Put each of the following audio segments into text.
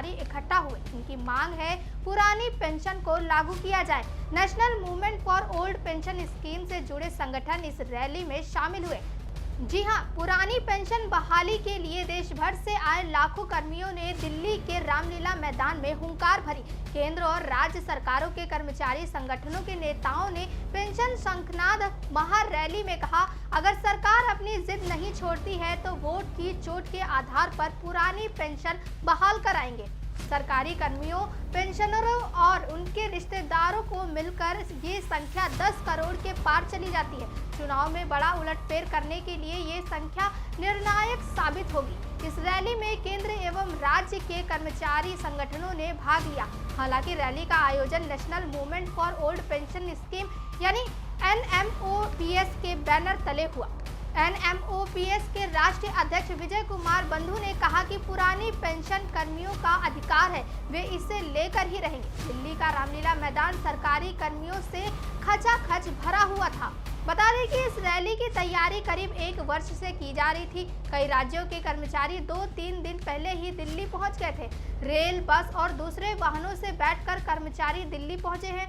कर्मचारी इकट्ठा हुए। इनकी मांग है पुरानी पेंशन को लागू किया जाए। National movement for old pension scheme से जुड़े संगठन इस रैली में शामिल हुए। जी हां, पुरानी पेंशन बहाली के लिए देश भर से आए लाखों कर्मियों ने दिल्ली के रामलीला मैदान में हुंकार भरी। केंद्र और राज्य सरकारों के कर्मचारी संगठनों के नेताओं ने पेंशन शंखनाद महारैली में कहा, अगर सरकार अपनी जिद नहीं छोड़ती है तो वोट की चोट के आधार पर पुरानी पेंशन बहाल कराएंगे। सरकारी कर्मियों, पेंशनरों और उनके रिश्तेदारों को मिलकर ये संख्या 10 करोड़ के पार चली जाती है। चुनाव में बड़ा उलटफेर करने के लिए ये संख्या निर्णायक साबित होगी। इस रैली में केंद्र एवं राज्य के कर्मचारी संगठनों ने भाग लिया। हालांकि रैली का आयोजन national movement for old pension scheme यानी NMOPS के बैनर तले हुआ। NMOPS के राष्ट्रीय अध्यक्ष विजय कुमार बंधु ने कहा कि पुरानी पेंशन कर्मियों का अधिकार है, वे इसे लेकर ही रहेंगे। दिल्ली का रामलीला मैदान सरकारी कर्मियों से खचाखच भरा हुआ था। बता दें कि इस रैली की तैयारी करीब 1 वर्ष से की जा रही थी। कई राज्यों के कर्मचारी 2-3 दिन पहले ही दिल्ली पहुंच गए थे। रेल, बस और दूसरे वाहनों से बैठकर कर्मचारी दिल्ली पहुंचे हैं।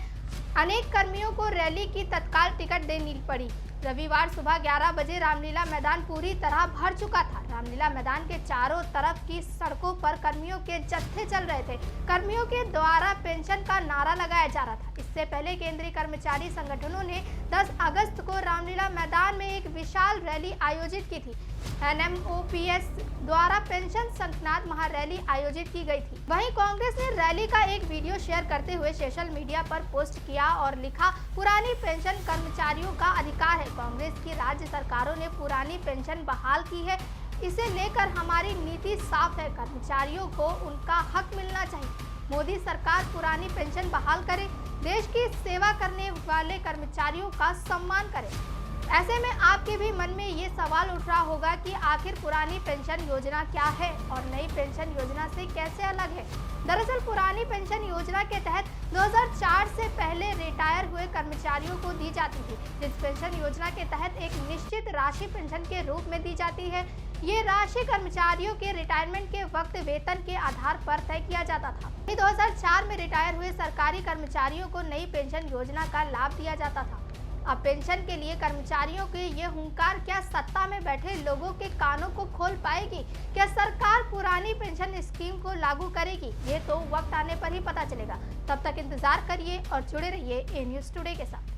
अनेक कर्मियों को रैली की तत्काल टिकट देनी पड़ी। रविवार सुबह 11 बजे रामलीला मैदान पूरी तरह भर चुका था। रामलीला मैदान के चारों तरफ की सड़कों पर कर्मियों के जत्थे चल रहे थे। कर्मियों के द्वारा पेंशन का नारा लगाया जा रहा था। इससे पहले केंद्रीय कर्मचारी संगठनों ने 10 अगस्त को रामलीला मैदान में एक विशाल रैली आयोजित की थी। NMOPS द्वारा पेंशन शंखनाद महारैली आयोजित की गई थी। वहीं कांग्रेस ने रैली का एक वीडियो शेयर करते हुए सोशल मीडिया पर पोस्ट किया और लिखा, पुरानी पेंशन कर्मचारियों का अधिकार है। कांग्रेस की राज्य सरकारों ने पुरानी पेंशन बहाल की है, इसे लेकर हमारी नीति साफ है। कर्मचारियों को उनका हक मिलना चाहिए। मोदी सरकार पुरानी पेंशन बहाल करे, देश की सेवा करने वाले कर्मचारियों का सम्मान करे। ऐसे में आपके भी मन में ये सवाल उठ रहा होगा कि आखिर पुरानी पेंशन योजना क्या है और नई पेंशन योजना से कैसे अलग है। दरअसल पुरानी पेंशन योजना के तहत 2004 से पहले रिटायर हुए कर्मचारियों को दी जाती थी। जिस पेंशन योजना के तहत एक निश्चित राशि पेंशन के रूप में दी जाती है, ये राशि कर्मचारियों के रिटायरमेंट के वक्त वेतन के आधार पर तय किया जाता था। 2004 में रिटायर हुए सरकारी कर्मचारियों को नई पेंशन योजना का लाभ दिया जाता था। अब पेंशन के लिए कर्मचारियों के ये हुंकार क्या सत्ता में बैठे लोगों के कानों को खोल पाएगी? क्या सरकार पुरानी पेंशन स्कीम को लागू करेगी? ये तो वक्त आने पर ही पता चलेगा। तब तक इंतजार करिए और जुड़े रहिए A News Today के साथ।